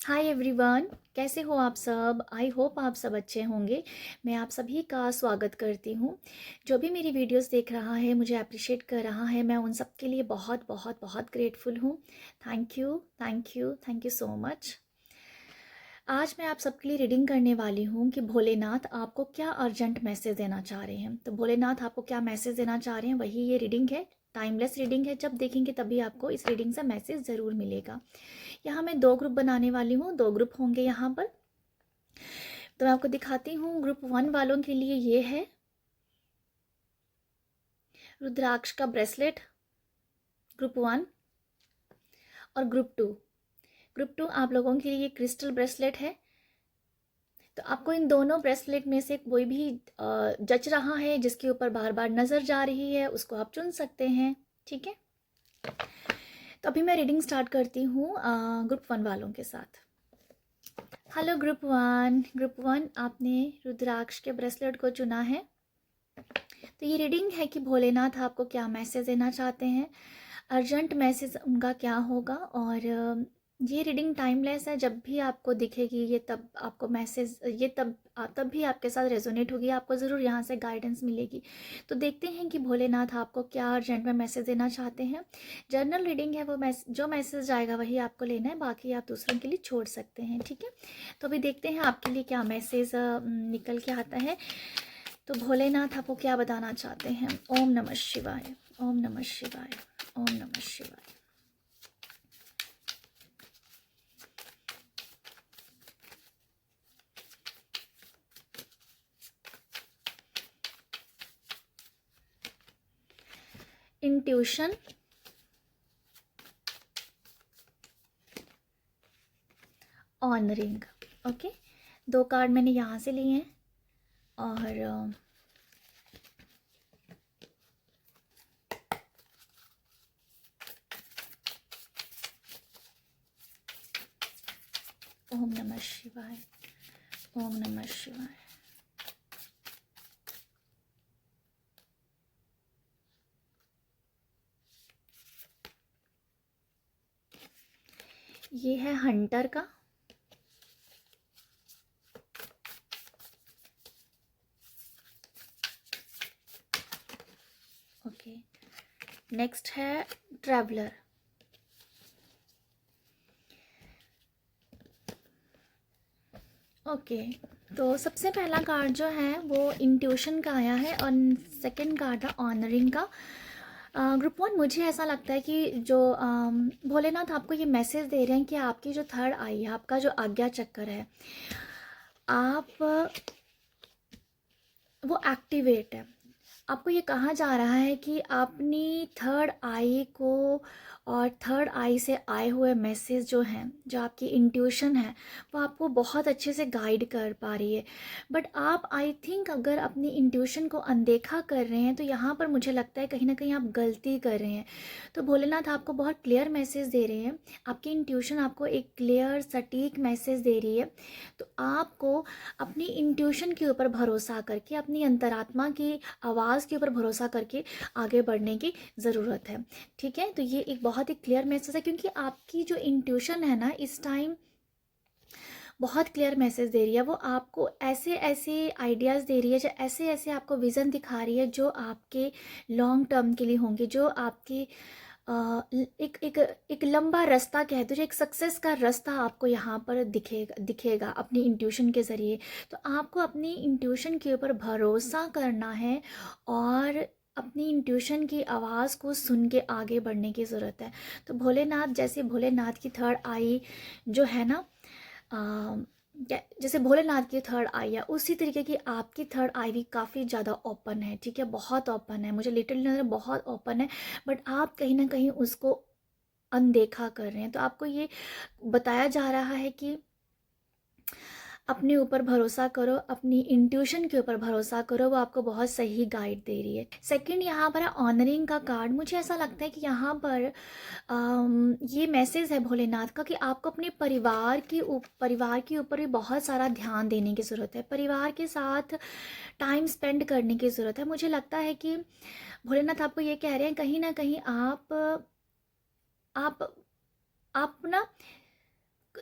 Hi everyone, कैसे हो आप सब। आई होप आप सब अच्छे होंगे। मैं आप सभी का स्वागत करती हूँ। जो भी मेरी वीडियोस देख रहा है, मुझे अप्रिशिएट कर रहा है, मैं उन सब के लिए बहुत बहुत बहुत ग्रेटफुल हूँ। Thank you, thank you, thank you so much. आज मैं आप सबके लिए रीडिंग करने वाली हूँ कि भोलेनाथ आपको क्या अर्जेंट मैसेज देना चाह रहे हैं। तो भोलेनाथ आपको क्या मैसेज देना चाह रहे हैं, वही ये रीडिंग है। टाइमलेस रीडिंग है, जब देखेंगे तभी आपको इस रीडिंग से मैसेज ज़रूर मिलेगा। यहाँ मैं दो ग्रुप बनाने वाली हूँ, दो ग्रुप होंगे यहाँ पर। तो मैं आपको दिखाती हूँ। ग्रुप 1 वालों के लिए ये है रुद्राक्ष का ब्रेसलेट, ग्रुप 1। और ग्रुप टू आप लोगों के लिए क्रिस्टल ब्रेसलेट है। तो आपको इन दोनों ब्रेसलेट में से कोई भी जच रहा है, जिसके ऊपर बार बार नज़र जा रही है, उसको आप चुन सकते हैं। ठीक है, तो अभी मैं रीडिंग स्टार्ट करती हूँ ग्रुप 1 वालों के साथ। हेलो ग्रुप 1 आपने रुद्राक्ष के ब्रेसलेट को चुना है। तो ये रीडिंग है कि भोलेनाथ आपको क्या मैसेज देना चाहते हैं, अर्जेंट मैसेज उनका क्या होगा। और ये रीडिंग टाइमलेस है, जब भी आपको दिखेगी ये तब आपको मैसेज, ये तब भी आपके साथ रेजोनेट होगी, आपको ज़रूर यहाँ से गाइडेंस मिलेगी। तो देखते हैं कि भोलेनाथ आपको क्या अर्जेंट में मैसेज देना चाहते हैं। जर्नल रीडिंग है, वो जो मैसेज आएगा वही आपको लेना है, बाकी आप दूसरों के लिए छोड़ सकते हैं। ठीक है, तो अभी देखते हैं आपके लिए क्या मैसेज निकल के आता है। तो भोलेनाथ आपको क्या बताना चाहते हैं। ओम नमः शिवाय, ओम नमः शिवाय, ओम नमः शिवाय। Intuition, honouring. ओके, दो कार्ड मैंने यहाँ से लिए हैं। और ओम नमः शिवाय, ओम नमः शिवाय। ये है हंटर का। ओके, नेक्स्ट है ट्रैवलर। ओके, तो सबसे पहला कार्ड जो है वो इंट्यूशन का आया है, और सेकंड कार्ड है ऑनरिंग का। ग्रुप 1, मुझे ऐसा लगता है कि जो भोलेनाथ आपको ये मैसेज दे रहे हैं कि आपकी जो थर्ड आई है, आपका जो आज्ञा चक्कर है, आप वो एक्टिवेट है। आपको ये कहा जा रहा है कि अपनी थर्ड आई को और थर्ड आई से आए हुए मैसेज जो हैं, जो आपकी इंट्यूशन है, वो आपको बहुत अच्छे से गाइड कर पा रही है। बट आप आई थिंक अगर अपनी इंट्यूशन को अनदेखा कर रहे हैं, तो यहाँ पर मुझे लगता है कहीं ना कहीं आप गलती कर रहे हैं। तो भोलेनाथ आपको बहुत क्लियर मैसेज दे रहे हैं, आपकी इंट्यूशन आपको एक क्लियर सटीक मैसेज दे रही है। तो आपको अपनी इंट्यूशन के ऊपर भरोसा करके, अपनी अंतरात्मा की आवाज़ के ऊपर भरोसा करके आगे बढ़ने की ज़रूरत है। ठीक है, तो ये एक बहुत ही क्लियर मैसेज है, क्योंकि आपकी जो इंट्यूशन है ना, इस टाइम बहुत क्लियर मैसेज दे रही है। वो आपको ऐसे ऐसे आइडियाज़ दे रही है, जो ऐसे ऐसे आपको विज़न दिखा रही है, जो आपके लॉन्ग टर्म के लिए होंगे, जो आपके एक एक एक लंबा रास्ता कह दो, जो एक सक्सेस का रास्ता आपको यहाँ पर दिखेगा अपनी इंट्यूशन के ज़रिए। तो आपको अपनी इंट्यूशन के ऊपर भरोसा करना है, और अपनी इंट्यूशन की आवाज़ को सुन के आगे बढ़ने की ज़रूरत है। तो भोलेनाथ, जैसे भोलेनाथ की थर्ड आई जो है ना, जैसे भोलेनाथ की थर्ड आई है, उसी तरीके की आपकी थर्ड आई भी काफ़ी ज़्यादा ओपन है। ठीक है, बहुत ओपन है, मुझे लिटिल नज़र बहुत ओपन है, बट आप कहीं ना कहीं उसको अनदेखा कर रहे हैं। तो आपको ये बताया जा रहा है कि अपने ऊपर भरोसा करो, अपनी इंट्यूशन के ऊपर भरोसा करो, वो आपको बहुत सही गाइड दे रही है। सेकंड यहाँ पर है ऑनरिंग का कार्ड। मुझे ऐसा लगता है कि यहाँ पर ये मैसेज है भोलेनाथ का कि आपको अपने परिवार के ऊपर भी बहुत सारा ध्यान देने की ज़रूरत है, परिवार के साथ टाइम स्पेंड करने की ज़रूरत है। मुझे लगता है कि भोलेनाथ आपको ये कह रहे हैं, कहीं ना कहीं आप आप ना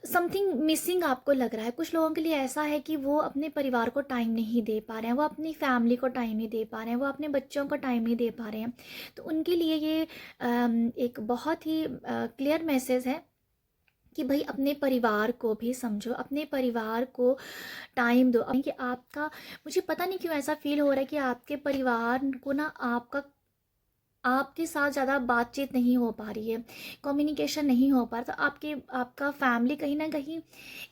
समथिंग मिसिंग आपको लग रहा है। कुछ लोगों के लिए ऐसा है कि वो अपने परिवार को टाइम नहीं दे पा रहे हैं, वो अपनी फैमिली को टाइम नहीं दे पा रहे हैं, वो अपने बच्चों को टाइम नहीं दे पा रहे हैं। तो उनके लिए ये एक बहुत ही क्लियर मैसेज है कि भाई अपने परिवार को भी समझो, अपने परिवार को टाइम दो। कि आपका, मुझे पता नहीं क्यों ऐसा फील हो रहा है कि आपके परिवार को ना आपके साथ ज़्यादा बातचीत नहीं हो पा रही है, कम्युनिकेशन नहीं हो पा रहा। तो आपका फैमिली कहीं ना कहीं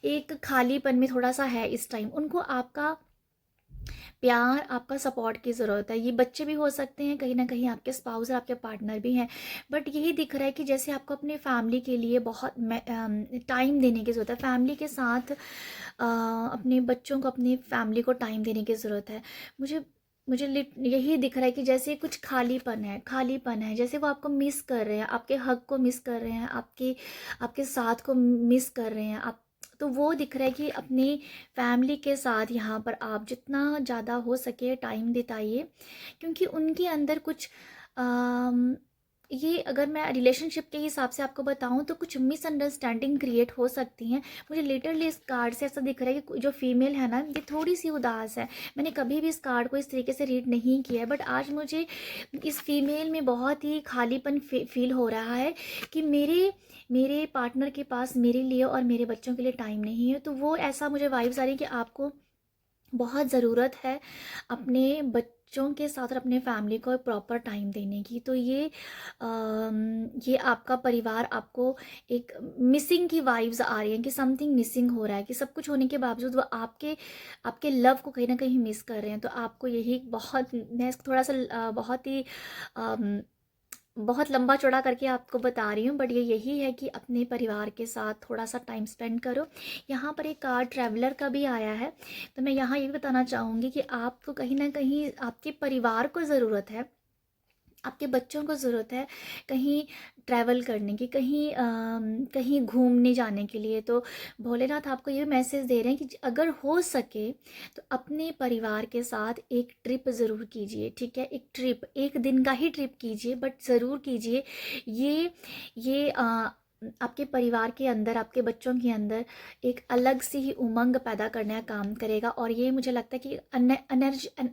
एक खालीपन में थोड़ा सा है इस टाइम। उनको आपका प्यार, आपका सपोर्ट की ज़रूरत है। ये बच्चे भी हो सकते हैं, कहीं ना कहीं आपके स्पाउस और आपके पार्टनर भी हैं। बट यही दिख रहा है कि जैसे आपको अपने फैमिली के लिए बहुत टाइम देने की ज़रूरत है, फैमिली के साथ अपने बच्चों को, अपनी फैमिली को टाइम देने की ज़रूरत है। मुझे मुझे यही दिख रहा है कि जैसे कुछ खालीपन है, जैसे वो आपको मिस कर रहे हैं, आपके हक को मिस कर रहे हैं, आपके साथ को मिस कर रहे हैं आप। तो वो दिख रहा है कि अपनी फैमिली के साथ यहाँ पर आप जितना ज़्यादा हो सके टाइम बिताइए, क्योंकि उनके अंदर कुछ अम, ये अगर मैं रिलेशनशिप के हिसाब से आपको बताऊं तो कुछ मिसअंडरस्टैंडिंग क्रिएट हो सकती हैं। मुझे लिटरली इस कार्ड से ऐसा दिख रहा है कि जो फीमेल है ना, ये थोड़ी सी उदास है। मैंने कभी भी इस कार्ड को इस तरीके से रीड नहीं किया है, बट आज मुझे इस फीमेल में बहुत ही खालीपन फील हो रहा है कि मेरे पार्टनर के पास मेरे लिए और मेरे बच्चों के लिए टाइम नहीं है। तो वो ऐसा मुझे वाइब्स आ रही है कि आपको बहुत ज़रूरत है अपने बच्चों के साथ और अपने फैमिली को प्रॉपर टाइम देने की। तो ये आपका परिवार आपको एक मिसिंग की वाइब्स आ रही हैं कि समथिंग मिसिंग हो रहा है, कि सब कुछ होने के बावजूद वो आपके लव को कहीं ना कहीं मिस कर रहे हैं। तो आपको यही बहुत, मैं थोड़ा सा बहुत ही बहुत लंबा चौड़ा करके आपको बता रही हूँ, बट ये यही है कि अपने परिवार के साथ थोड़ा सा टाइम स्पेंड करो। यहाँ पर एक कार्ड ट्रैवलर का भी आया है। तो मैं यहाँ ये भी बताना चाहूँगी कि आपको कहीं ना कहीं आपके परिवार को ज़रूरत है, आपके बच्चों को ज़रूरत है कहीं ट्रैवल करने की, कहीं घूमने जाने के लिए। तो भोलेनाथ आपको ये मैसेज दे रहे हैं कि अगर हो सके तो अपने परिवार के साथ एक ट्रिप ज़रूर कीजिए, ठीक है। एक ट्रिप, एक दिन का ही ट्रिप कीजिए, बट ज़रूर कीजिए। ये आपके परिवार के अंदर, आपके बच्चों के अंदर एक अलग सी ही उमंग पैदा करने का काम करेगा, और ये मुझे लगता है कि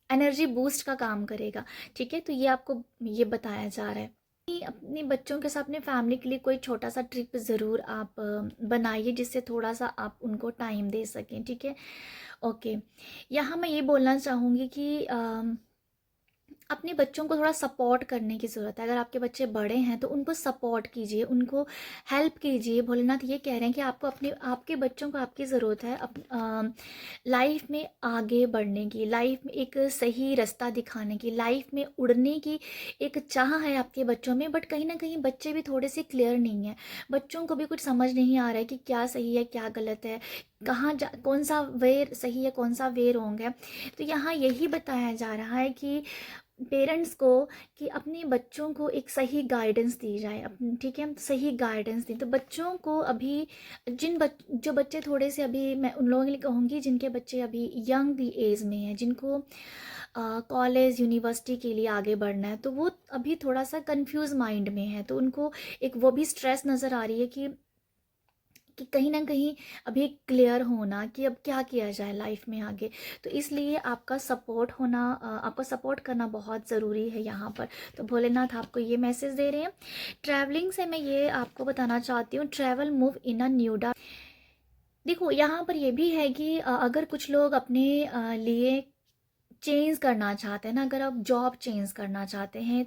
एनर्जी बूस्ट का काम करेगा, ठीक है। तो ये आपको ये बताया जा रहा है कि अपने बच्चों के साथ, अपने फैमिली के लिए कोई छोटा सा ट्रिप ज़रूर आप बनाइए, जिससे थोड़ा सा आप उनको टाइम दे सकें, ठीक है। ओके, यहाँ मैं ये बोलना चाहूँगी कि अपने बच्चों को थोड़ा सपोर्ट करने की ज़रूरत है। अगर आपके बच्चे बड़े हैं तो उनको सपोर्ट कीजिए, उनको हेल्प कीजिए। भोलेनाथ ये कह रहे हैं कि आपको आपके बच्चों को आपकी ज़रूरत है लाइफ में आगे बढ़ने की, लाइफ में एक सही रास्ता दिखाने की, लाइफ में उड़ने की एक चाह है आपके बच्चों में। बट कहीं ना कहीं बच्चे भी थोड़े से क्लियर नहीं है, बच्चों को भी कुछ समझ नहीं आ रहा है कि क्या सही है क्या गलत है, कौन सा वे सही है कौन सा वे रॉन्ग है। तो यहाँ यही बताया जा रहा है कि पेरेंट्स को, कि अपने बच्चों को एक सही गाइडेंस दी जाए, ठीक है, सही गाइडेंस दें। तो बच्चों को अभी जो बच्चे थोड़े से, अभी मैं उन लोगों के लिए कहूँगी जिनके बच्चे अभी यंग एज में हैं, जिनको कॉलेज यूनिवर्सिटी के लिए आगे बढ़ना है, तो वो अभी थोड़ा सा कंफ्यूज माइंड में है। तो उनको एक वो भी स्ट्रेस नज़र आ रही है कि कहीं ना कहीं अभी क्लियर होना कि अब क्या किया जाए लाइफ में आगे। तो इसलिए आपका सपोर्ट करना बहुत ज़रूरी है यहाँ पर। तो भोलेनाथ आपको ये मैसेज दे रहे हैं। ट्रैवलिंग से मैं ये आपको बताना चाहती हूँ, travel move in a new डा। देखो यहाँ पर ये भी है कि अगर कुछ लोग अपने लिए चेंज करना चाहते हैं ना, अगर आप जॉब चेंज करना चाहते हैं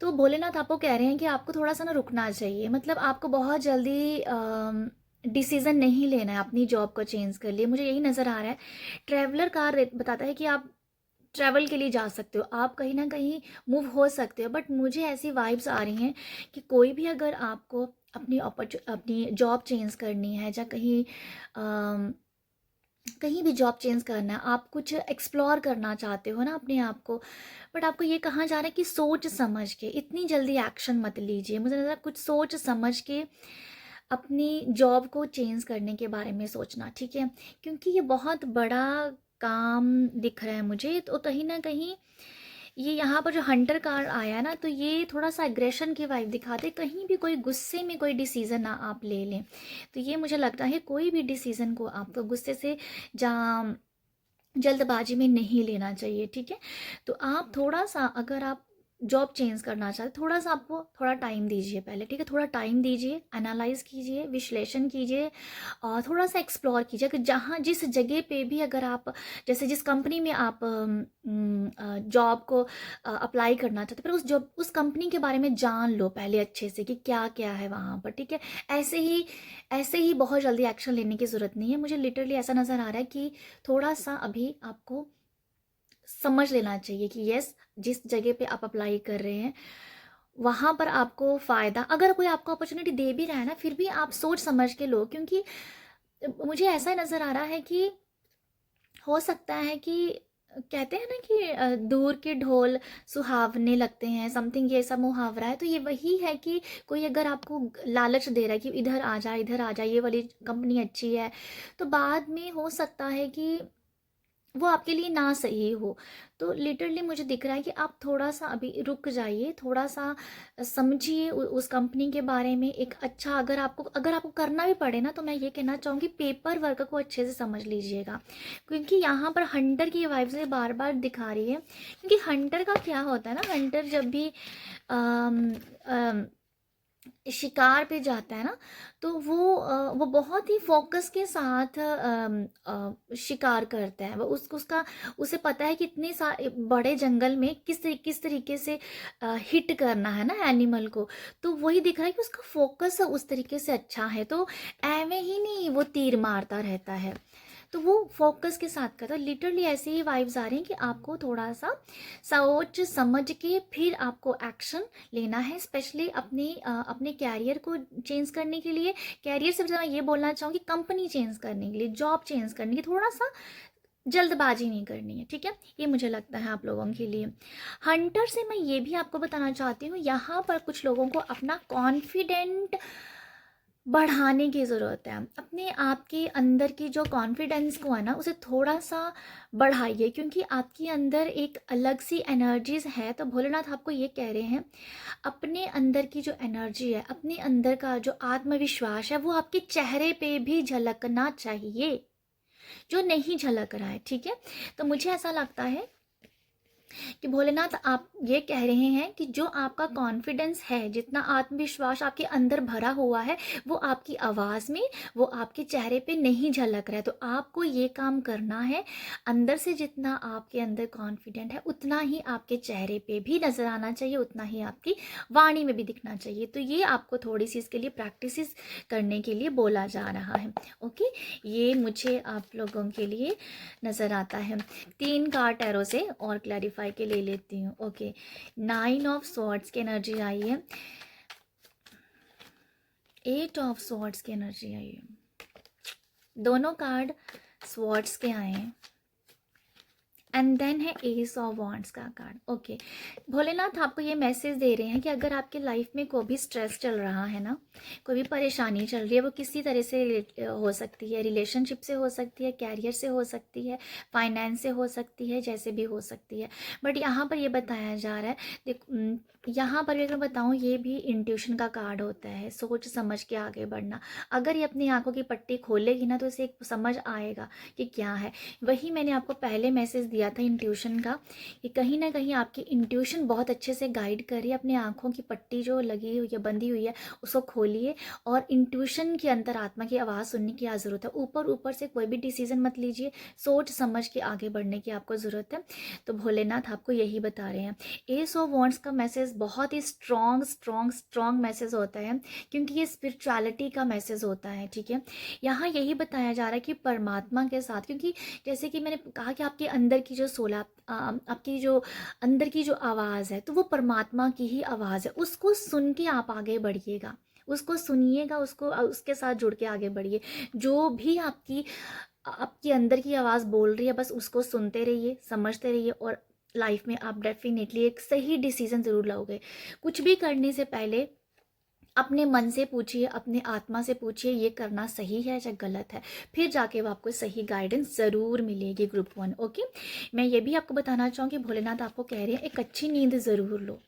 तो भोलेनाथ आपको कह रहे हैं कि आपको थोड़ा सा ना रुकना चाहिए। मतलब आपको बहुत जल्दी डिसीज़न नहीं लेना है अपनी जॉब को चेंज कर लिए, मुझे यही नज़र आ रहा है। ट्रैवलर कार्ड बताता है कि आप ट्रैवल के लिए जा सकते हो, आप कहीं ना कहीं मूव हो सकते हो। बट मुझे ऐसी वाइब्स आ रही हैं कि कोई भी अगर आपको अपनी जॉब चेंज करनी है, या कहीं भी जॉब चेंज करना है, आप कुछ एक्सप्लोर करना चाहते हो ना अपने आप को, बट आपको ये कहा जा रहा है कि सोच समझ के, इतनी जल्दी एक्शन मत लीजिए। मुझे लग रहा है कुछ सोच समझ के अपनी जॉब को चेंज करने के बारे में सोचना, ठीक है। क्योंकि ये बहुत बड़ा काम दिख रहा है मुझे। तो कहीं ना कहीं ये यहाँ पर जो हंटर कार्ड आया है ना, तो ये थोड़ा सा एग्रेशन की वाइब दिखाते, कहीं भी कोई गुस्से में कोई डिसीज़न ना आप ले लें। तो ये मुझे लगता है कोई भी डिसीज़न को आपको गुस्से से जा जल्दबाजी में नहीं लेना चाहिए, ठीक है। तो आप थोड़ा सा, अगर आप जॉब चेंज करना चाहते, थोड़ा सा आपको थोड़ा टाइम दीजिए पहले, ठीक है। थोड़ा टाइम दीजिए, एनालाइज कीजिए, विश्लेषण कीजिए और थोड़ा सा एक्सप्लोर कीजिए कि जहाँ जिस जगह पे भी अगर आप, जैसे जिस कंपनी में आप जॉब को अप्लाई करना चाहते, पर उस कंपनी के बारे में जान लो पहले अच्छे से कि क्या क्या है वहाँ पर, ठीक है। ऐसे ही बहुत जल्दी एक्शन लेने की ज़रूरत नहीं है। मुझे लिटरली ऐसा नज़र आ रहा है कि थोड़ा सा अभी आपको समझ लेना चाहिए कि यस, जिस जगह पे आप अप्लाई कर रहे हैं वहाँ पर आपको फ़ायदा, अगर कोई आपको अपॉर्चुनिटी दे भी रहा है ना, फिर भी आप सोच समझ के लो, क्योंकि मुझे ऐसा नज़र आ रहा है कि हो सकता है कि कहते हैं ना कि दूर के ढोल सुहावने लगते हैं, समथिंग ये सब मुहावरा है। तो ये वही है कि कोई अगर आपको लालच दे रहा है कि इधर आ जा, इधर आ जा, ये वाली कंपनी अच्छी है, तो बाद में हो सकता है कि वो आपके लिए ना सही हो। तो लिटरली मुझे दिख रहा है कि आप थोड़ा सा अभी रुक जाइए, थोड़ा सा समझिए उस कंपनी के बारे में। एक अच्छा, अगर आपको करना भी पड़े ना, तो मैं ये कहना चाहूँगी पेपर वर्क को अच्छे से समझ लीजिएगा, क्योंकि यहाँ पर हंटर की वाइब से बार बार दिखा रही है। क्योंकि हंटर का क्या होता है ना, हंटर जब भी अम, अम, शिकार पे जाता है ना, तो वो बहुत ही फोकस के साथ शिकार करता है। वो उसका उसे पता है कि इतने बड़े जंगल में किस तरीके से हिट करना है ना एनिमल को। तो वही दिख रहा है कि उसका फोकस उस तरीके से अच्छा है, तो एवे ही नहीं वो तीर मारता रहता है, तो वो फोकस के साथ करता है। लिटरली ऐसे ही वाइब्स आ रही हैं कि आपको थोड़ा सा सोच समझ के फिर आपको एक्शन लेना है, स्पेशली अपने कैरियर को चेंज करने के लिए। कैरियर से ज़्यादा ये बोलना चाहूँगी, कंपनी चेंज करने के लिए, जॉब चेंज करने के लिए थोड़ा सा जल्दबाजी नहीं करनी है, ठीक है। ये मुझे लगता है आप लोगों के लिए। हंटर से मैं ये भी आपको बताना चाहती हूँ, यहाँ पर कुछ लोगों को अपना कॉन्फिडेंट बढ़ाने की ज़रूरत है। अपने आप के अंदर की जो कॉन्फिडेंस को है ना, उसे थोड़ा सा बढ़ाइए, क्योंकि आपके अंदर एक अलग सी एनर्जीज है। तो भोलेनाथ आपको ये कह रहे हैं, अपने अंदर की जो एनर्जी है, अपने अंदर का जो आत्मविश्वास है, वो आपके चेहरे पे भी झलकना चाहिए, जो नहीं झलक रहा है, ठीक है। तो मुझे ऐसा लगता है कि भोलेनाथ आप ये कह रहे हैं कि जो आपका कॉन्फिडेंस है, जितना आत्मविश्वास आपके अंदर भरा हुआ है, वो आपकी आवाज़ में, वो आपके चेहरे पे नहीं झलक रहा है। तो आपको ये काम करना है, अंदर से जितना आपके अंदर कॉन्फिडेंट है, उतना ही आपके चेहरे पे भी नज़र आना चाहिए, उतना ही आपकी वाणी में भी दिखना चाहिए। तो ये आपको थोड़ी सी इसके लिए प्रैक्टिस करने के लिए बोला जा रहा है। ओके, ये मुझे आप लोगों के लिए नज़र आता है। 3 कार्ड टैरो से और क्लैरिफाई के ले लेती हूँ। ओके, 9 ऑफ स्वॉर्ड्स की एनर्जी आई है, 8 ऑफ स्वॉर्ड्स की एनर्जी आई है, दोनों कार्ड स्वॉर्ड्स के आए हैं, एंड देन है एस ऑफ वॉन्ड्स का कार्ड। ओके, भोलेनाथ आपको ये मैसेज दे रहे हैं कि अगर आपके लाइफ में कोई भी स्ट्रेस चल रहा है ना, कोई भी परेशानी चल रही है, वो किसी तरह से हो सकती है, रिलेशनशिप से हो सकती है, कैरियर से हो सकती है, फाइनेंस से हो सकती है, जैसे भी हो सकती है। बट यहाँ पर ये बताया जा रहा है, यहाँ पर अगर बताऊँ, ये भी इंट्यूशन का कार्ड होता है, सोच समझ के आगे बढ़ना। अगर ये अपनी आंखों की पट्टी खोलेगी ना, तो इसे एक समझ आएगा कि क्या है। वही मैंने आपको पहले मैसेज दिया था इंट्यूशन का, कि कहीं ना कहीं आपकी इंट्यूशन बहुत अच्छे से गाइड कर रही है। अपनी आंखों की पट्टी जो लगी हुई है, बंधी हुई है, उसको खोलिए और इंट्यूशन की अंतरात्मा की आवाज़ सुनने की ज़रूरत है। ऊपर ऊपर से कोई भी डिसीजन मत लीजिए, सोच समझ के आगे बढ़ने की आपको ज़रूरत है। तो भोलेनाथ आपको यही बता रहे हैं। एस ऑफ वॉन्ड्स का मैसेज बहुत ही स्ट्रॉन्ग मैसेज होता है, क्योंकि ये स्पिरिचुअलिटी का मैसेज होता है, ठीक है। यहाँ यही बताया जा रहा है कि परमात्मा के साथ, क्योंकि जैसे कि मैंने कहा कि आपके अंदर की जो आपकी जो अंदर की जो आवाज़ है, तो वो परमात्मा की ही आवाज़ है। उसको सुन के आप आगे बढ़िएगा, उसको सुनिएगा, उसके साथ जुड़ के आगे बढ़िए। जो भी आपकी अंदर की आवाज़ बोल रही है, बस उसको सुनते रहिए, समझते रहिए, और लाइफ में आप डेफिनेटली एक सही डिसीजन ज़रूर लोगे। कुछ भी करने से पहले अपने मन से पूछिए, अपने आत्मा से पूछिए ये करना सही है या गलत है, फिर जाके वो आपको सही गाइडेंस ज़रूर मिलेगी ग्रुप 1। ओके, मैं ये भी आपको बताना चाहूँगी, भोलेनाथ आपको कह रहे हैं एक अच्छी नींद ज़रूर लो।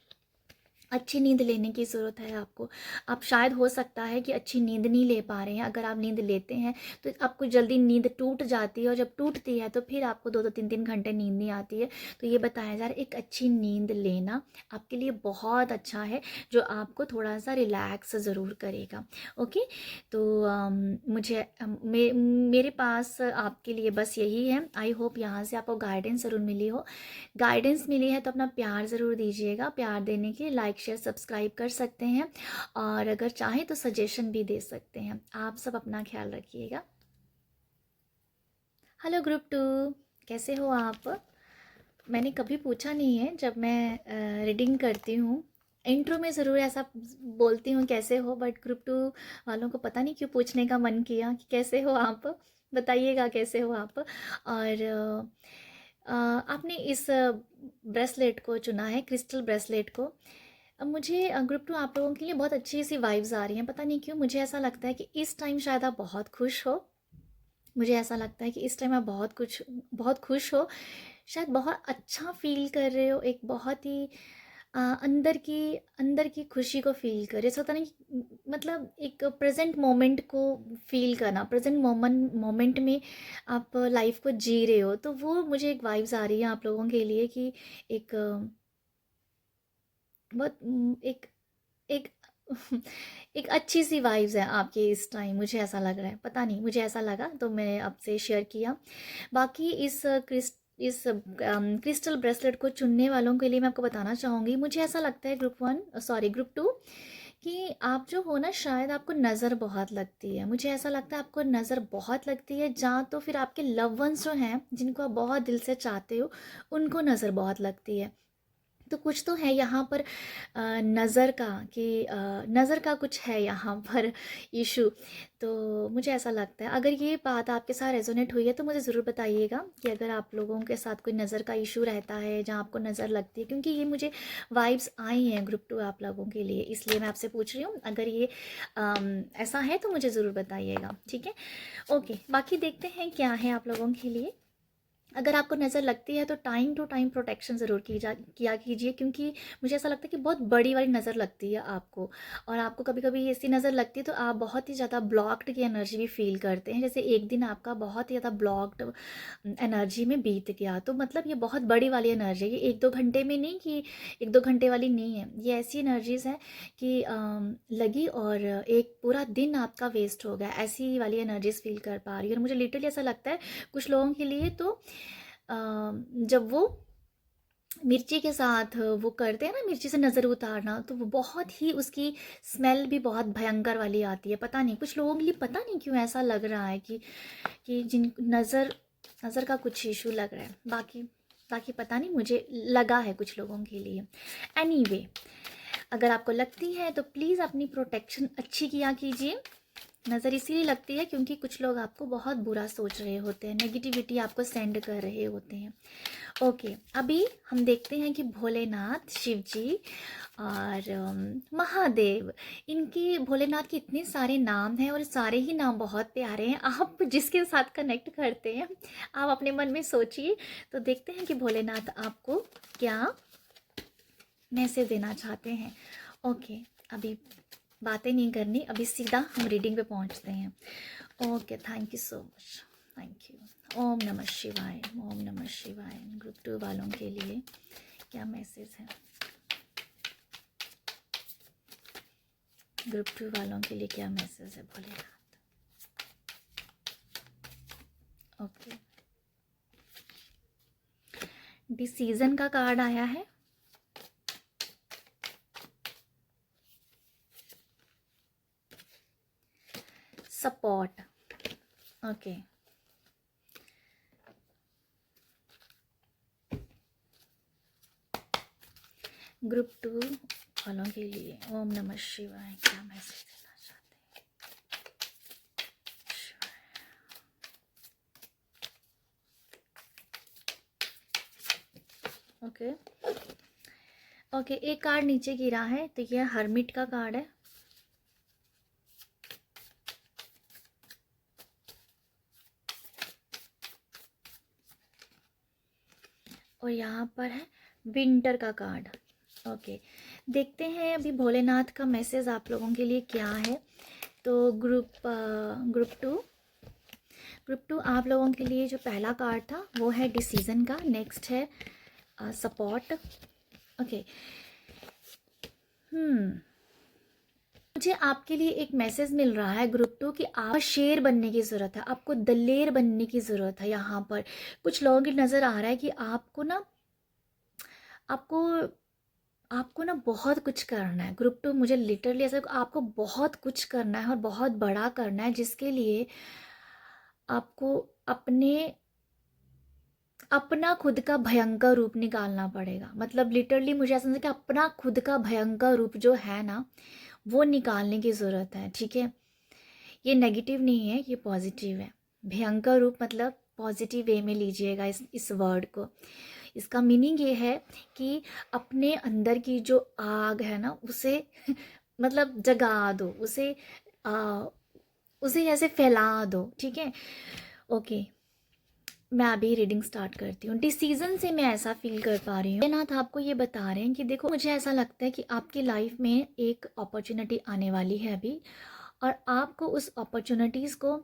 अच्छी नींद लेने की ज़रूरत है आपको। आप शायद हो सकता है कि अच्छी नींद नहीं ले पा रहे हैं, अगर आप नींद लेते हैं तो आपको जल्दी नींद टूट जाती है, और जब टूटती है तो फिर आपको 2-2 3-3 घंटे नींद नहीं आती है। तो ये बताया जा रहा है एक अच्छी नींद लेना आपके लिए बहुत अच्छा है, जो आपको थोड़ा-सा रिलैक्स ज़रूर करेगा। ओके, तो मेरे पास आपके लिए बस यही है। आई होप यहाँ से आपको गाइडेंस ज़रूर मिली हो। गाइडेंस मिली है तो अपना प्यार ज़रूर दीजिएगा। प्यार देने के लिए लाइक शेयर सब्सक्राइब कर सकते हैं, और अगर चाहें तो सजेशन भी दे सकते हैं। आप सब अपना ख्याल रखिएगा। हेलो ग्रुप 2, कैसे हो आप? मैंने कभी पूछा नहीं है, जब मैं रीडिंग करती हूँ इंट्रो में ज़रूर ऐसा बोलती हूँ कैसे हो, बट ग्रुप 2 वालों को पता नहीं क्यों पूछने का मन किया कि कैसे हो आप, बताइएगा कैसे हो आप। और आपने इस ब्रेसलेट को चुना है, क्रिस्टल ब्रेसलेट को। अब मुझे ग्रुप 2 आप लोगों के लिए बहुत अच्छी सी वाइब्स आ रही हैं, पता नहीं क्यों मुझे ऐसा लगता है कि इस टाइम शायद आप बहुत खुश हो। मुझे ऐसा लगता है कि इस टाइम आप बहुत खुश हो, शायद बहुत अच्छा फ़ील कर रहे हो, एक बहुत ही अंदर की खुशी को फ़ील कर रहे हो। ऐसा होता नहीं कि मतलब एक प्रेज़ेंट मोमेंट को फ़ील करना, प्रेज़ेंट मोमेंट में आप लाइफ़ को जी रहे हो, तो वो मुझे एक वाइब्स आ रही है आप लोगों के लिए कि एक बहुत एक एक एक अच्छी सी वाइब्स है आपकी इस टाइम, मुझे ऐसा लग रहा है, पता नहीं मुझे ऐसा लगा तो मैंने आपसे शेयर किया। बाकी क्रिस्टल ब्रेसलेट को चुनने वालों के लिए मैं आपको बताना चाहूँगी, मुझे ऐसा लगता है ग्रुप 2 कि आप जो हो ना, शायद आपको नज़र बहुत लगती है। मुझे ऐसा लगता है आपको नज़र बहुत लगती है, जहाँ तो फिर आपके लव वंस जो हैं जिनको आप बहुत दिल से चाहते हो, उनको नज़र बहुत लगती है। तो कुछ तो है यहाँ पर नज़र का, कि नज़र का कुछ है यहाँ पर इशू। तो मुझे ऐसा लगता है, अगर ये बात आपके साथ रेजोनेट हुई है तो मुझे ज़रूर बताइएगा कि अगर आप लोगों के साथ कोई नज़र का इशू रहता है जहाँ आपको नज़र लगती है, क्योंकि ये मुझे वाइब्स आई हैं ग्रुप 2 आप लोगों के लिए, इसलिए मैं आपसे पूछ रही हूँ। अगर ये ऐसा है तो मुझे ज़रूर बताइएगा, ठीक है? ओके, बाकी देखते हैं क्या है आप लोगों के लिए। अगर आपको नज़र लगती है तो टाइम टू टाइम प्रोटेक्शन ज़रूर किया कीजिए, क्योंकि मुझे ऐसा लगता है कि बहुत बड़ी वाली नज़र लगती है आपको, और आपको कभी कभी ऐसी नज़र लगती है तो आप बहुत ही ज़्यादा ब्लॉक्ड की एनर्जी भी फील करते हैं, जैसे एक दिन आपका बहुत ही ज़्यादा ब्लॉक्ड एनर्जी में बीत गया, तो मतलब ये बहुत बड़ी वाली एनर्जी है, ये 1-2 घंटे में नहीं, कि 1-2 घंटे वाली नहीं है, ये ऐसी एनर्जीज़ है कि लगी और एक पूरा दिन आपका वेस्ट हो गया, ऐसी वाली एनर्जीज फील कर पा रही है। और मुझे लिटरली ऐसा लगता है कुछ लोगों के लिए तो जब वो मिर्ची के साथ वो करते हैं ना, मिर्ची से नज़र उतारना, तो वो बहुत ही उसकी स्मेल भी बहुत भयंकर वाली आती है। पता नहीं कुछ लोगों के लिए, पता नहीं क्यों ऐसा लग रहा है कि जिन नज़र का कुछ इशू लग रहा है। बाकी बाकी पता नहीं, मुझे लगा है कुछ लोगों के लिए। एनीवे, अगर आपको लगती है तो प्लीज़ अपनी प्रोटेक्शन अच्छी किया कीजिए। नज़र इसीलिए लगती है क्योंकि कुछ लोग आपको बहुत बुरा सोच रहे होते हैं, नेगेटिविटी आपको सेंड कर रहे होते हैं। ओके, अभी हम देखते हैं कि भोलेनाथ, शिव जी और महादेव, इनके भोलेनाथ के इतने सारे नाम हैं और सारे ही नाम बहुत प्यारे हैं। आप जिसके साथ कनेक्ट करते हैं आप अपने मन में सोचिए, तो देखते हैं कि भोलेनाथ आपको क्या मैसेज देना चाहते हैं। ओके, अभी बातें नहीं करनी, अभी सीधा हम रीडिंग पे पहुंचते हैं। Okay, thank you so much, thank you. ओम नमः शिवाय, ओम नमः शिवाय। ग्रुप 2 वालों के लिए क्या मैसेज है? ग्रुप 2 वालों के लिए क्या मैसेज है भोलेनाथ? ओके, डिसीजन का कार्ड आया है, सपोर्ट। ओके, ग्रुप 2 वालों के लिए ओम नमः शिवाय क्या मैसेज देना चाहते हैं? ओके ओके, एक कार्ड नीचे गिरा है, तो यह हर्मिट का कार्ड है। और यहाँ पर है विंटर का कार्ड। ओके, देखते हैं अभी भोलेनाथ का मैसेज आप लोगों के लिए क्या है। तो ग्रुप टू आप लोगों के लिए जो पहला कार्ड था वो है डिसीजन का, नेक्स्ट है सपोर्ट। ओके, मुझे आपके लिए एक मैसेज मिल रहा है ग्रुप टू कि आप शेर बनने की ज़रूरत है, आपको दलेर बनने की ज़रूरत है। यहाँ पर कुछ लोगों की नज़र आ रहा है कि आपको आपको ना बहुत कुछ करना है। ग्रुप टू मुझे लिटरली ऐसा, आपको बहुत कुछ करना है और बहुत बड़ा करना है, जिसके लिए आपको अपना खुद का भयंकर रूप निकालना पड़ेगा। मतलब लिटरली मुझे ऐसा लगता है कि अपना खुद का भयंकर रूप जो है ना, वो निकालने की ज़रूरत है। ठीक है, ये नेगेटिव नहीं है, ये पॉजिटिव है। भयंकर रूप मतलब पॉजिटिव वे में लीजिएगा इस वर्ड को। इसका मीनिंग ये है कि अपने अंदर की जो आग है ना, उसे मतलब जगा दो, उसे ऐसे फैला दो। ठीक है, ओके, मैं अभी रीडिंग स्टार्ट करती हूँ। डिसीजन से मैं ऐसा फील कर पा रही हूँ, नाथ आपको ये बता रहे हैं कि देखो, मुझे ऐसा लगता है कि आपकी लाइफ में एक अपॉर्चुनिटी आने वाली है अभी, और आपको उस अपॉर्चुनिटीज़ को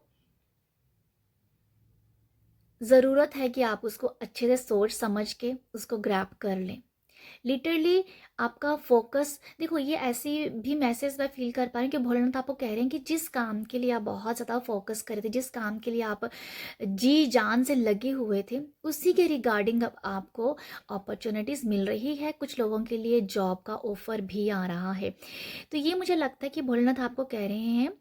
ज़रूरत है कि आप उसको अच्छे से सोच समझ के उसको ग्रैब कर लें। लिटरली आपका फोकस, देखो ये ऐसी भी मैसेज मैं फील कर पा रही हूँ कि भोलेनाथ आपको कह रहे हैं कि जिस काम के लिए आप बहुत ज़्यादा फोकस कर रहे थे, जिस काम के लिए आप जी जान से लगे हुए थे, उसी के रिगार्डिंग अब आपको अपॉर्चुनिटीज़ मिल रही है। कुछ लोगों के लिए जॉब का ऑफर भी आ रहा है। तो ये मुझे लगता है कि भोलेनाथ आपको कह रहे हैं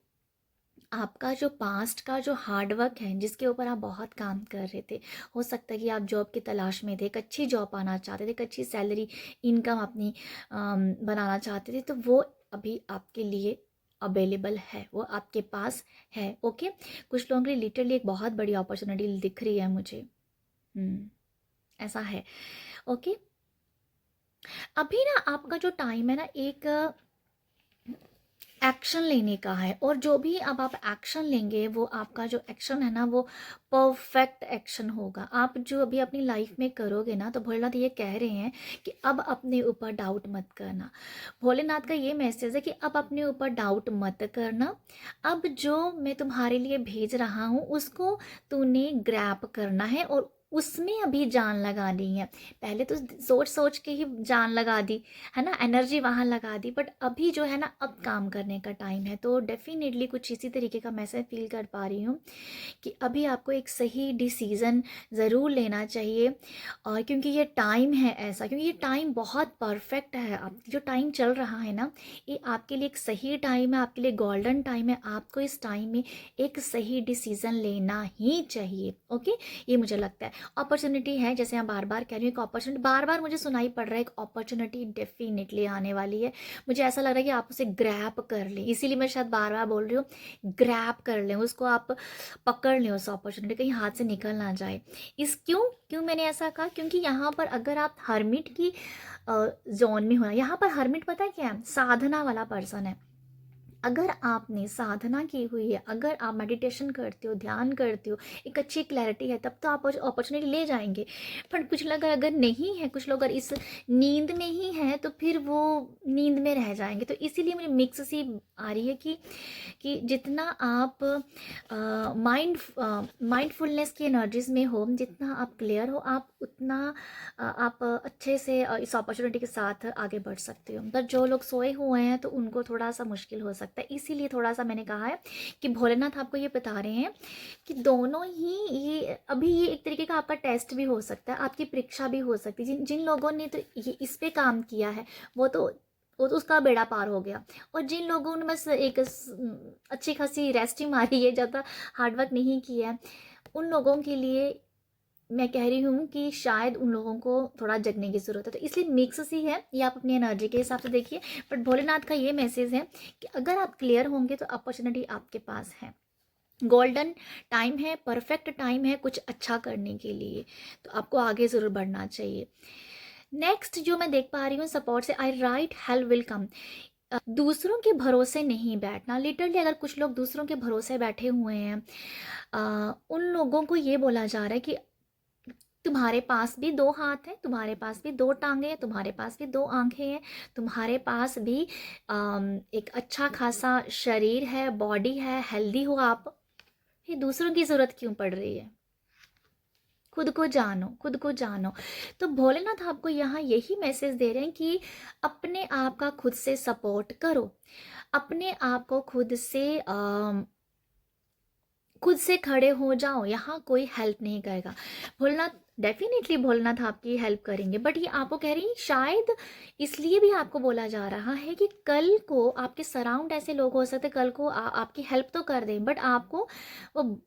आपका जो पास्ट का जो हार्ड वर्क है, जिसके ऊपर आप बहुत काम कर रहे थे, हो सकता है कि आप जॉब की तलाश में थे, एक अच्छी जॉब पाना चाहते थे, एक अच्छी सैलरी इनकम अपनी बनाना चाहते थे, तो वो अभी आपके लिए अवेलेबल है, वो आपके पास है। ओके, कुछ लोगों के लिए लिटरली एक बहुत बड़ी अपॉर्चुनिटी दिख रही है मुझे। ऐसा है। ओके, अभी ना आपका जो टाइम है ना, एक एक्शन लेने का है, और जो भी अब आप एक्शन लेंगे, वो आपका जो एक्शन है ना, वो परफेक्ट एक्शन होगा। आप जो अभी अपनी लाइफ में करोगे ना, तो भोलेनाथ ये कह रहे हैं कि अब अपने ऊपर डाउट मत करना। भोलेनाथ का ये मैसेज है कि अब अपने ऊपर डाउट मत करना, अब जो मैं तुम्हारे लिए भेज रहा हूँ उसको तूने ग्रैब करना है, और उसमें अभी जान लगानी है। पहले तो सोच सोच के ही जान लगा दी है ना, एनर्जी वहाँ लगा दी, बट अभी जो है ना, अब काम करने का टाइम है। तो डेफिनेटली कुछ इसी तरीके का मैसेज फील कर पा रही हूँ कि अभी आपको एक सही डिसीज़न ज़रूर लेना चाहिए, और क्योंकि ये टाइम है ऐसा, क्योंकि ये टाइम बहुत परफेक्ट है। आप जो टाइम चल रहा है ना, ये आपके लिए एक सही टाइम है, आपके लिए गोल्डन टाइम है। आपको इस टाइम में एक सही डिसीज़न लेना ही चाहिए। ओके, ये मुझे लगता है अपॉर्चुनिटी है, जैसे मैं बार बार कह रही हूँ, एक अपॉर्चुनिटी बार बार मुझे सुनाई पड़ रहा है, एक अपॉर्चुनिटी डेफिनेटली आने वाली है। मुझे ऐसा लग रहा है कि आप उसे ग्रैब कर लें, इसीलिए मैं शायद बार बार बोल रही हूँ, ग्रैब कर लें उसको, आप पकड़ लें उस अपॉर्चुनिटी, कहीं हाथ से निकल ना जाए। क्यों क्यों मैंने ऐसा कहा, क्योंकि यहाँ पर अगर आप हर्मिट की जोन में हो ना, यहाँ पर हर्मिट पता है क्या है, साधना वाला पर्सन है। अगर आपने साधना की हुई है, अगर आप मेडिटेशन करते हो, ध्यान करते हो, एक अच्छी क्लैरिटी है, तब तो आप अपॉर्चुनिटी ले जाएंगे। पर कुछ लोग अगर नहीं है, कुछ लोग अगर इस नींद में ही है, तो फिर वो नींद में रह जाएंगे। तो इसीलिए मुझे मिक्स सी आ रही है कि जितना आप माइंडफुलनेस की एनर्जीज में हो, जितना आप क्लियर हो, आप उतना आप अच्छे से इस अपॉर्चुनिटी के साथ आगे बढ़ सकते हो। मतलब जो लोग सोए हुए हैं, तो उनको थोड़ा सा मुश्किल हो सकता है। इसीलिए थोड़ा सा मैंने कहा है कि भोलेनाथ आपको ये बता रहे हैं कि दोनों ही, ये अभी ये एक तरीके का आपका टेस्ट भी हो सकता है, आपकी परीक्षा भी हो सकती है। जिन लोगों ने तो ये इस पे काम किया है, वो तो उसका बेड़ा पार हो गया। और जिन लोगों ने बस एक अच्छी खासी रेस्ट ही मारी है, ज़्यादा हार्डवर्क नहीं किया है, उन लोगों के लिए मैं कह रही हूँ कि शायद उन लोगों को थोड़ा जगने की ज़रूरत है। तो इसलिए मिक्स सी है ये, आप अपनी एनर्जी के हिसाब से देखिए। बट भोलेनाथ का ये मैसेज है कि अगर आप क्लियर होंगे, तो अपॉर्चुनिटी आपके पास है, गोल्डन टाइम है, परफेक्ट टाइम है कुछ अच्छा करने के लिए। तो आपको आगे ज़रूर बढ़ना चाहिए। नेक्स्ट जो मैं देख पा रही हूँ सपोर्ट से, आई राइट हेल्प विल कम। दूसरों के भरोसे नहीं बैठना। लिटरली अगर कुछ लोग दूसरों के भरोसे बैठे हुए हैं, उन लोगों को ये बोला जा रहा है कि तुम्हारे पास भी दो हाथ हैं, तुम्हारे पास भी दो टांगे हैं, तुम्हारे पास भी दो आंखें हैं, तुम्हारे पास भी एक अच्छा खासा शरीर है, बॉडी है, हेल्दी हो आप। ये दूसरों की ज़रूरत क्यों पड़ रही है? खुद को जानो, खुद को जानो। तो भोलेनाथ आपको यहाँ यही मैसेज दे रहे हैं कि अपने आप का खुद से सपोर्ट करो, अपने आप को खुद से खड़े हो जाओ। यहाँ कोई हेल्प नहीं करेगा। भोलेनाथ डेफिनेटली भोलेनाथ आपकी हेल्प करेंगे, बट ये आपको कह रही है शायद इसलिए भी आपको बोला जा रहा है कि कल को आपके सराउंड ऐसे लोग हो सकते, कल को आपकी हेल्प तो कर दें, बट आपको वो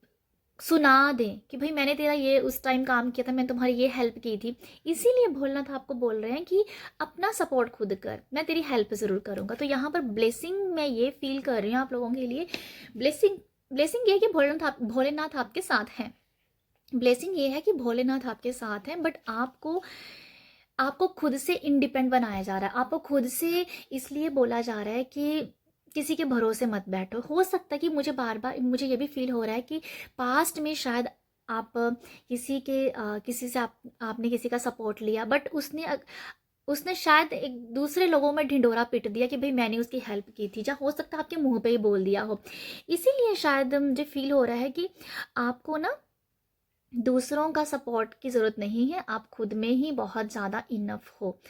सुना दें कि भाई मैंने तेरा ये उस टाइम काम किया था, मैंने तुम्हारी ये हेल्प की थी। इसीलिए भोलेनाथ आपको बोल रहे हैं कि अपना सपोर्ट खुद कर, मैं तेरी हेल्प ज़रूर करूँगा। तो यहाँ पर ब्लेसिंग मैं ये फील कर रही हूँ आप लोगों के लिए। ब्लेसिंग ब्लेसिंग ये है कि भोलेनाथ आपके साथ हैं। ब्लेसिंग ये है कि भोलेनाथ आपके साथ हैं, बट आपको आपको खुद से इंडिपेंडेंट बनाया जा रहा है। आपको खुद से इसलिए बोला जा रहा है कि किसी के भरोसे मत बैठो। हो सकता है कि मुझे बार बार मुझे ये भी फील हो रहा है कि पास्ट में शायद आप किसी से आपने किसी का सपोर्ट लिया, बट उसने शायद एक दूसरे लोगों में ढिंढोरा पीट दिया कि भाई मैंने उसकी हेल्प की थी, या हो सकता है आपके मुंह पे ही बोल दिया हो। इसीलिए शायद मुझे फील हो रहा है कि आपको ना दूसरों का सपोर्ट की ज़रूरत नहीं है, आप खुद में ही बहुत ज़्यादा इनफ हो।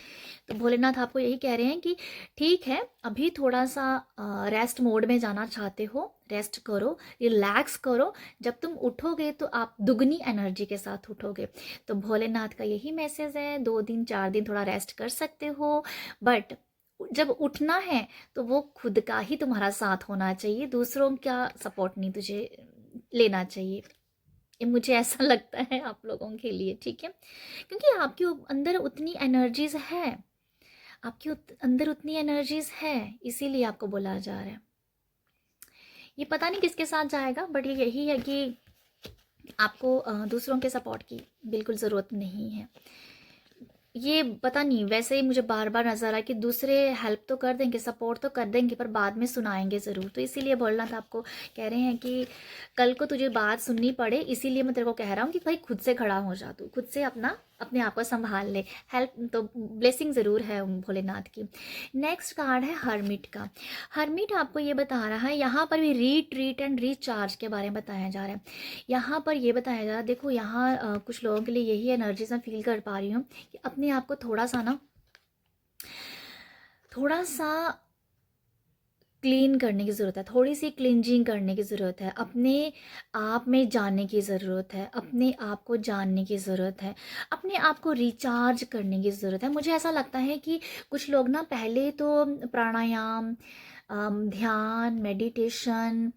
तो भोलेनाथ आपको यही कह रहे हैं कि ठीक है, अभी थोड़ा सा रेस्ट मोड में जाना चाहते हो, रेस्ट करो, रिलैक्स करो। जब तुम उठोगे तो आप दुगनी एनर्जी के साथ उठोगे। तो भोलेनाथ का यही मैसेज है, 2 दिन 4 दिन थोड़ा रेस्ट कर सकते हो, बट जब उठना है तो वो खुद का ही तुम्हारा साथ होना चाहिए, दूसरों का सपोर्ट नहीं तुझे लेना चाहिए। ये मुझे ऐसा लगता है आप लोगों के लिए, ठीक है? क्योंकि आपके अंदर उतनी एनर्जीज है, अंदर उतनी एनर्जीज है, इसीलिए आपको बोला जा रहा है। ये पता नहीं किसके साथ जाएगा, बट ये यही है कि आपको दूसरों के सपोर्ट की बिल्कुल ज़रूरत नहीं है। ये पता नहीं, वैसे ही मुझे बार बार नजर आया कि दूसरे हेल्प तो कर देंगे, सपोर्ट तो कर देंगे, पर बाद में सुनाएंगे ज़रूर। तो इसीलिए बोलना था आपको, कह रहे हैं कि कल को तुझे बात सुननी पड़े, इसीलिए मैं तेरे को कह रहा हूँ कि भाई खुद से खड़ा हो जा, तू खुद से अपने आप को संभाल ले। हेल्प तो ब्लेसिंग ज़रूर है भोलेनाथ की। नेक्स्ट कार्ड है हर्मिट का। हर्मिट आपको ये बता रहा है, यहाँ पर भी रीट्रीट एंड रिचार्ज के बारे में बताया जा रहा है। यहाँ पर ये बताया जा रहा है, देखो यहाँ कुछ लोगों के लिए यही एनर्जीज मैं फील कर पा रही हूँ कि अपने आप को थोड़ा सा क्लीन करने की ज़रूरत है, थोड़ी सी क्लिनजिंग करने की ज़रूरत है, अपने आप में जानने की ज़रूरत है, अपने आप को जानने की ज़रूरत है, अपने आप को रिचार्ज करने की ज़रूरत है। मुझे ऐसा लगता है कि कुछ लोग ना पहले तो प्राणायाम, ध्यान, मेडिटेशन,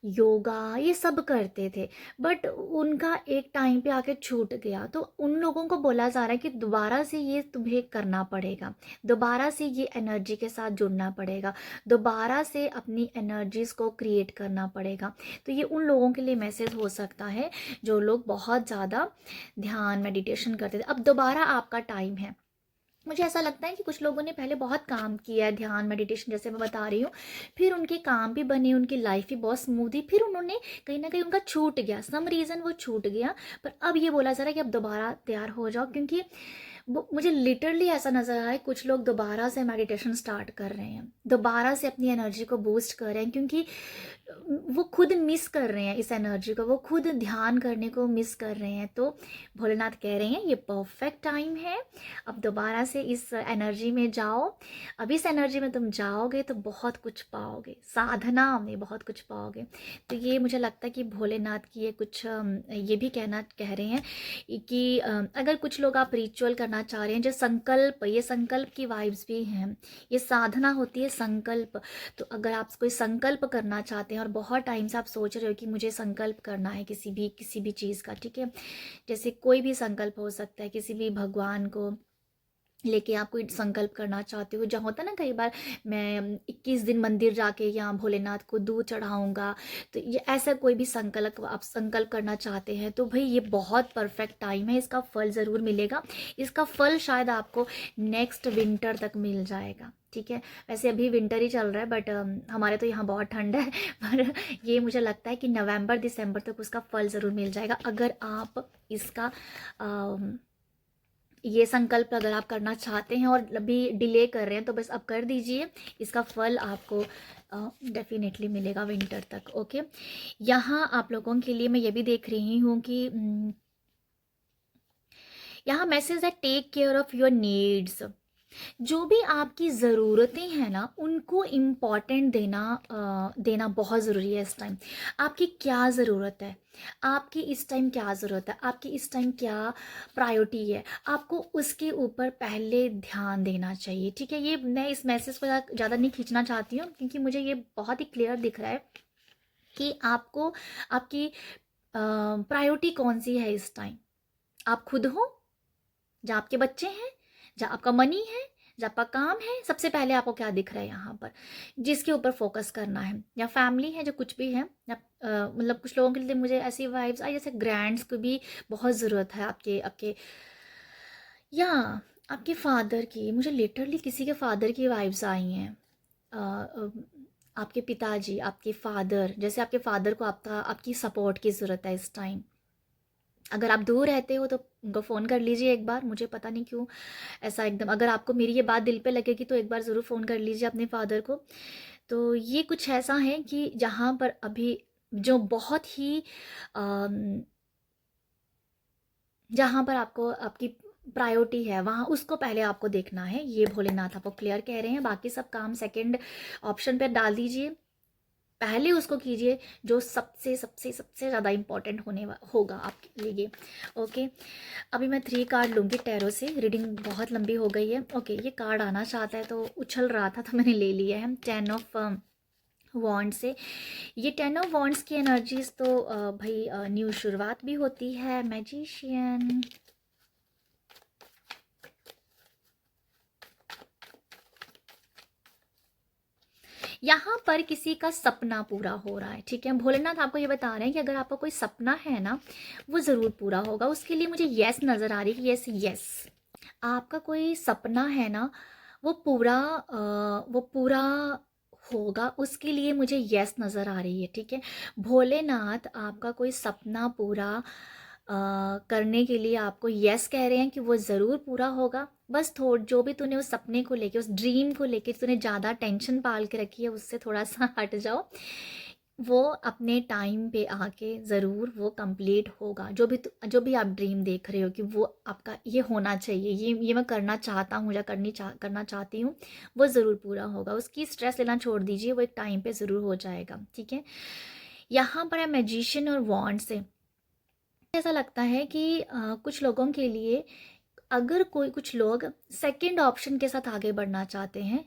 योगा ये सब करते थे, बट उनका एक टाइम पे आके छूट गया। तो उन लोगों को बोला जा रहा है कि दोबारा से ये तुम्हें करना पड़ेगा, दोबारा से ये एनर्जी के साथ जुड़ना पड़ेगा, दोबारा से अपनी एनर्जीज को क्रिएट करना पड़ेगा। तो ये उन लोगों के लिए मैसेज हो सकता है जो लोग बहुत ज़्यादा ध्यान मेडिटेशन करते थे, अब दोबारा आपका टाइम है। मुझे ऐसा लगता है कि कुछ लोगों ने पहले बहुत काम किया है, ध्यान मेडिटेशन जैसे मैं बता रही हूँ, फिर उनके काम भी बने, उनकी लाइफ भी बहुत स्मूथ थी, फिर उन्होंने कहीं ना कहीं उनका छूट गया, सम रीज़न वो छूट गया। पर अब ये बोला जा रहा है कि अब दोबारा तैयार हो जाओ, क्योंकि वो मुझे लिटरली ऐसा नज़र आ रहा है कुछ लोग दोबारा से मेडिटेशन स्टार्ट कर रहे हैं, दोबारा से अपनी एनर्जी को बूस्ट कर रहे हैं, क्योंकि वो खुद मिस कर रहे हैं इस एनर्जी को, वो खुद ध्यान करने को मिस कर रहे हैं। तो भोलेनाथ कह रहे हैं ये परफेक्ट टाइम है, अब दोबारा से इस एनर्जी में जाओ। अब इस एनर्जी में तुम जाओगे तो बहुत कुछ पाओगे, साधना में बहुत कुछ पाओगे। तो ये मुझे लगता है कि भोलेनाथ की ये कुछ ये भी कह रहे हैं कि अगर कुछ लोग आप रिचुअल करना चाह रहे हैं, जो संकल्प, ये संकल्प की वाइब्स भी हैं, ये साधना होती है संकल्प। तो अगर आप कोई संकल्प करना चाहते हैं और बहुत टाइम से आप सोच रहे हो कि मुझे संकल्प करना है किसी भी चीज़ का, ठीक है, जैसे कोई भी संकल्प हो सकता है, किसी भी भगवान को लेके आप कोई संकल्प करना चाहते हो, जहाँ होता है ना कई बार मैं 21 दिन मंदिर जाके यहाँ भोलेनाथ को दूध चढ़ाऊँगा, तो ये ऐसा कोई भी संकल्प आप संकल्प करना चाहते हैं, तो भाई ये बहुत परफेक्ट टाइम है, इसका फल ज़रूर मिलेगा। इसका फल शायद आपको नेक्स्ट विंटर तक मिल जाएगा, ठीक है। वैसे अभी विंटर ही चल रहा है, बट हमारे तो यहाँ बहुत ठंड है पर ये मुझे लगता है कि नवंबर दिसंबर तक उसका फल ज़रूर मिल जाएगा, अगर आप इसका ये संकल्प अगर आप करना चाहते हैं और अभी डिले कर रहे हैं तो बस अब कर दीजिए, इसका फल आपको डेफिनेटली मिलेगा विंटर तक। ओके, यहाँ आप लोगों के लिए मैं ये भी देख रही हूँ कि यहाँ मैसेज है take care of your needs. जो भी आपकी ज़रूरतें हैं ना, उनको इम्पॉर्टेंट देना बहुत ज़रूरी है इस टाइम। आपकी क्या ज़रूरत है, आपकी इस टाइम क्या ज़रूरत है, आपकी इस टाइम क्या प्रायोरिटी है, आपको उसके ऊपर पहले ध्यान देना चाहिए। ठीक है, ये मैं इस मैसेज को ज़्यादा नहीं खींचना चाहती हूँ, क्योंकि मुझे ये बहुत ही क्लियर दिख रहा है कि आपको आपकी प्रायोरिटी कौन सी है इस टाइम। आप खुद हो, जहाँ आपके बच्चे हैं, जहाँ आपका मनी है, जहाँ आपका काम है, सबसे पहले आपको क्या दिख रहा है यहाँ पर जिसके ऊपर फोकस करना है, या फैमिली है, जो कुछ भी है, या मतलब कुछ लोगों के लिए मुझे ऐसी वाइब्स आई जैसे ग्रैंड्स को भी बहुत ज़रूरत है आपके आपके या आपके फादर की। मुझे लिटरली किसी के फादर की वाइब्स आई हैं। आपके पिताजी, आपके फादर, जैसे आपके फादर को आपकी सपोर्ट की ज़रूरत है इस टाइम। अगर आप दूर रहते हो तो उनको फ़ोन कर लीजिए एक बार। मुझे पता नहीं क्यों ऐसा एकदम, अगर आपको मेरी ये बात दिल पे लगेगी तो एक बार ज़रूर फ़ोन कर लीजिए अपने फादर को। तो ये कुछ ऐसा है कि जहाँ पर अभी जो बहुत ही जहाँ पर आपको आपकी प्रायोरिटी है, वहाँ उसको पहले आपको देखना है। ये भोलेनाथ आपको क्लियर कह रहे हैं। बाकी सब काम सेकंड ऑप्शन पर डाल दीजिए, पहले उसको कीजिए जो सबसे सबसे सबसे ज़्यादा इम्पॉर्टेंट होगा आपके लिए। ओके, अभी मैं 3 कार्ड लूँगी टैरो से। रीडिंग बहुत लंबी हो गई है। ओके, ये कार्ड आना चाहता है तो उछल रहा था तो मैंने ले लिया है। 10 ऑफ वॉन्ड से ये 10 ऑफ वॉन्ड्स की एनर्जीज तो भाई न्यू शुरुआत भी होती है। मैजिशियन, यहाँ पर किसी का सपना पूरा हो रहा है। ठीक है, भोलेनाथ आपको ये बता रहे हैं कि अगर आपका कोई सपना है ना, वो ज़रूर पूरा होगा। उसके लिए मुझे यस नज़र आ रही है कि यस यस, आपका कोई सपना है ना, वो पूरा होगा। उसके लिए मुझे यस नज़र आ रही है। ठीक है, भोलेनाथ आपका कोई सपना पूरा करने के लिए आपको यस कह रहे हैं कि वो ज़रूर पूरा होगा। बस जो भी तूने उस सपने को लेके, उस ड्रीम को लेके तूने ज़्यादा टेंशन पाल के रखी है, उससे थोड़ा सा हट जाओ। वो अपने टाइम पे आके ज़रूर वो कंप्लीट होगा। जो भी आप ड्रीम देख रहे हो कि वो आपका ये होना चाहिए, ये मैं करना चाहता हूँ या करना चाहती हूँ, वो ज़रूर पूरा होगा। उसकी स्ट्रेस लेना छोड़ दीजिए, वो एक टाइम पे ज़रूर हो जाएगा। ठीक है, यहाँ पर है मैजिशियन और वॉन्ड से ऐसा लगता है कि कुछ लोगों के लिए, अगर कुछ लोग सेकंड ऑप्शन के साथ आगे बढ़ना चाहते हैं,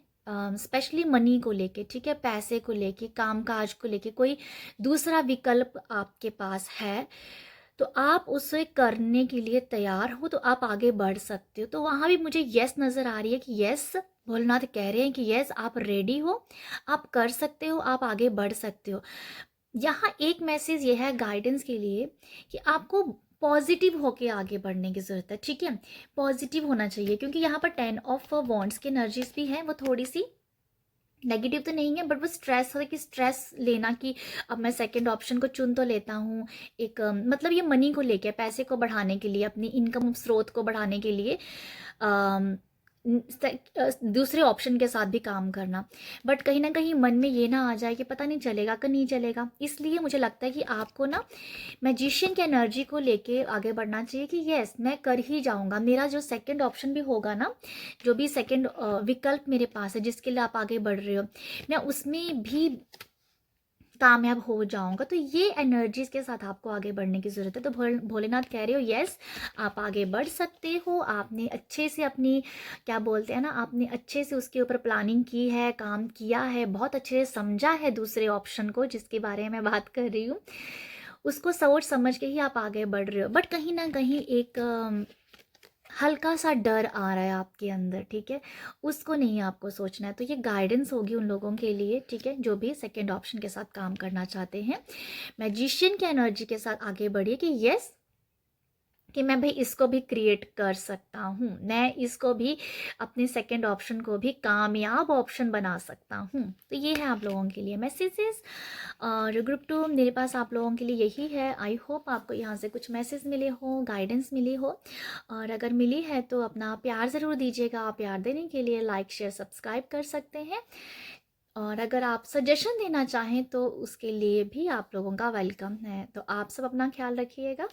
स्पेशली मनी को लेके, ठीक है, पैसे को लेके, कामकाज को लेके कोई दूसरा विकल्प आपके पास है, तो आप उसे करने के लिए तैयार हो तो आप आगे बढ़ सकते हो। तो वहाँ भी मुझे यस नज़र आ रही है कि यस, भोलेनाथ कह रहे हैं कि यस, आप रेडी हो, आप कर सकते हो, आप आगे बढ़ सकते हो। यहाँ एक मैसेज ये है गाइडेंस के लिए कि आपको पॉजिटिव होके आगे बढ़ने की ज़रूरत है। ठीक है, पॉजिटिव होना चाहिए, क्योंकि यहाँ पर 10 ऑफ वॉन्ड्स की एनर्जीज भी हैं। वो थोड़ी सी नेगेटिव तो नहीं है, बट वो स्ट्रेस है कि स्ट्रेस लेना कि अब मैं सेकंड ऑप्शन को चुन तो लेता हूँ। एक मतलब ये मनी को लेके, पैसे को बढ़ाने के लिए, अपनी इनकम स्रोत को बढ़ाने के लिए दूसरे ऑप्शन के साथ भी काम करना। बट कहीं ना कहीं मन में ये ना आ जाए कि पता नहीं चलेगा कि नहीं चलेगा। इसलिए मुझे लगता है कि आपको ना मैजिशियन की एनर्जी को लेके आगे बढ़ना चाहिए कि यस, मैं कर ही जाऊंगा। मेरा जो सेकंड ऑप्शन भी होगा ना, जो भी सेकंड विकल्प मेरे पास है जिसके लिए आप आगे बढ़ रहे हो, मैं उसमें भी कामयाब हो जाऊंगा। तो ये एनर्जीज के साथ आपको आगे बढ़ने की ज़रूरत है। तो भोलेनाथ कह रहे हो यस, आप आगे बढ़ सकते हो। आपने अच्छे से अपनी, क्या बोलते हैं ना, आपने अच्छे से उसके ऊपर प्लानिंग की है, काम किया है, बहुत अच्छे से समझा है दूसरे ऑप्शन को जिसके बारे में मैं बात कर रही हूँ, उसको सोच समझ के ही आप आगे बढ़ रहे हो। बट कहीं ना कहीं एक हल्का सा डर आ रहा है आपके अंदर। ठीक है, उसको नहीं आपको सोचना है। तो ये गाइडेंस होगी उन लोगों के लिए, ठीक है, जो भी सेकंड ऑप्शन के साथ काम करना चाहते हैं। मैजिशियन की एनर्जी के साथ आगे बढ़िए कि यस, कि मैं भाई इसको भी क्रिएट कर सकता हूँ, मैं इसको भी अपने सेकंड ऑप्शन को भी कामयाब ऑप्शन बना सकता हूँ। तो ये है आप लोगों के लिए मैसेजेस। और ग्रुप 2 मेरे पास आप लोगों के लिए यही है। आई होप आपको यहाँ से कुछ मैसेज मिले हो, गाइडेंस मिली हो, और अगर मिली है तो अपना प्यार ज़रूर दीजिएगा। आप प्यार देने के लिए लाइक शेयर सब्सक्राइब कर सकते हैं, और अगर आप सजेशन देना चाहें तो उसके लिए भी आप लोगों का वेलकम है। तो आप सब अपना ख्याल रखिएगा।